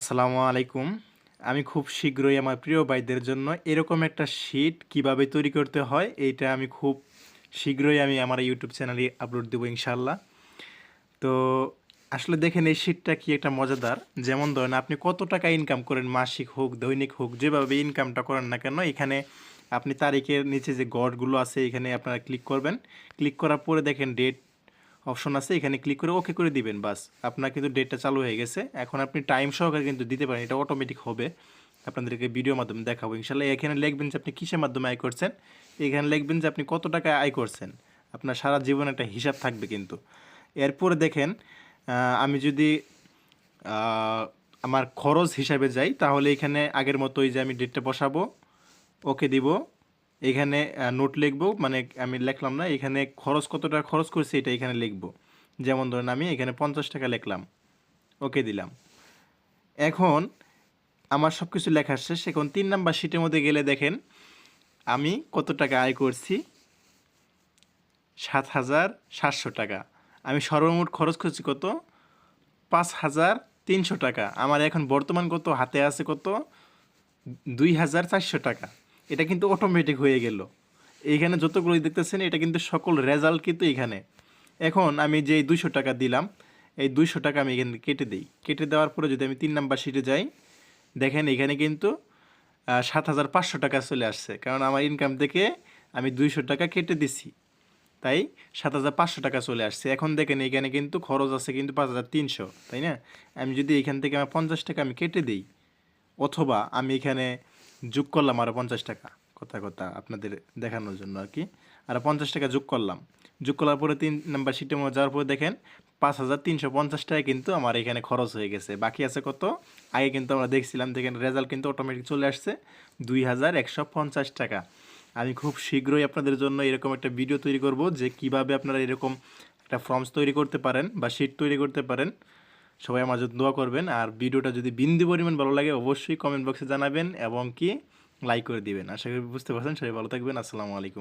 আসসালামু আলাইকুম। আমি খুব শীঘ্রই আমার প্রিয় ভাইদের জন্য এরকম একটা শীট কিভাবে তৈরি করতে হয়, এইটা আমি খুব শীঘ্রই আমার ইউটিউব চ্যানেলে আপলোড দেবো ইনশাআল্লাহ। তো আসলে দেখেন এই শীটটা কি একটা মজাদার। যেমন ধরেন আপনি কত টাকা ইনকাম করেন, মাসিক হোক, দৈনিক হোক, যেভাবে ইনকামটা করেন না কেন, এখানে আপনি তারিখের নিচে যে গড়গুলো আছে এখানে আপনারা ক্লিক করবেন। ক্লিক করার পরে দেখেন ডেট অপশন আছে, এখানে ক্লিক করে ওকে করে দিবেন। বাস, আপনার কিন্তু ডেটটা চালু হয়ে গেছে। এখন আপনি টাইম সহকারে কিন্তু দিতে পারেন, এটা অটোমেটিক হবে। আপনাদেরকে ভিডিওর মাধ্যমে দেখাবো ইনশাল্লাহ। এখানে লিখবেন যে আপনি কিসের মাধ্যমে আয় করছেন, এখানে লিখবেন যে আপনি কত টাকা আয় করছেন। আপনার সারা জীবনে একটা হিসাব থাকবে কিন্তু। এরপরে দেখেন আমি যদি আহ, আমার খরচ হিসাবে যাই, তাহলে এখানে আগের মতোই যে আমি ডেটটা বসাবো, ওকে দিব। এখানে নোট লিখবো, মানে আমি লিখলাম না, এখানে খরচ কত টাকা খরচ করছি এটা এখানে লিখবো। যেমন ধরেন আমি এখানে 50 টাকা লিখলাম, ওকে দিলাম। এখন আমার সব কিছু লেখা শেষ। এখন 3 নাম্বার শিটের মধ্যে গেলে দেখেন আমি কত টাকা আয় করছি, 7,700 টাকা। আমি সর্বমোট খরচ করছি কত, 5,300 টাকা। আমার এখন বর্তমান কত হাতে আছে, কত, 2,400 টাকা। এটা কিন্তু অটোমেটিক হয়ে গেল। এইখানে যতগুলো দেখতেছেন এটা কিন্তু সকল রেজাল্ট কিন্তু এখানে। এখন আমি যে 200 টাকা দিলাম, এই 200 টাকা আমি এখানে কেটে দিই। কেটে দেওয়ার পরে যদি আমি 3 নাম্বার শিটে যাই, দেখেন এখানে কিন্তু 7,500 টাকা চলে আসছে, কারণ আমার ইনকাম থেকে আমি 200 টাকা কেটে দিছি, তাই 7,500 টাকা চলে আসছে। এখন দেখেন এখানে কিন্তু খরচ আছে কিন্তু 5,300, তাই না? আমি যদি এখান থেকে আমার 50 টাকা আমি কেটে দিই, অথবা আমি এখানে যোগ করলাম আরও 50 টাকা, কথা কথা আপনাদের দেখানোর জন্য আর কি, আর 50 টাকা যোগ করলাম। যোগ করার পরে 3 নাম্বার শিটের মধ্যে যাওয়ার পরে দেখেন 5,350 টাকা কিন্তু আমার এখানে খরচ হয়ে গেছে। বাকি আছে কত, আগে কিন্তু আমরা দেখছিলাম, দেখেন রেজাল্ট কিন্তু অটোমেটিক চলে আসছে 2,150 টাকা। আমি খুব শীঘ্রই আপনাদের জন্য এরকম একটা ভিডিও তৈরি করব যে কিভাবে আপনারা এরকম একটা ফর্মস তৈরি করতে পারেন বা শিট তৈরি করতে পারেন। সবাই আমার জন্য দোয়া করবেন, আর ভিডিওটা যদি বিন্দু পরিমাণ ভালো লাগে অবশ্যই কমেন্ট বক্সে জানাবেন এবং কি লাইক করে দিবেন। আশা করি বুঝতে পারছেন। সবাই ভালো থাকবেন। আসসালামু আলাইকুম।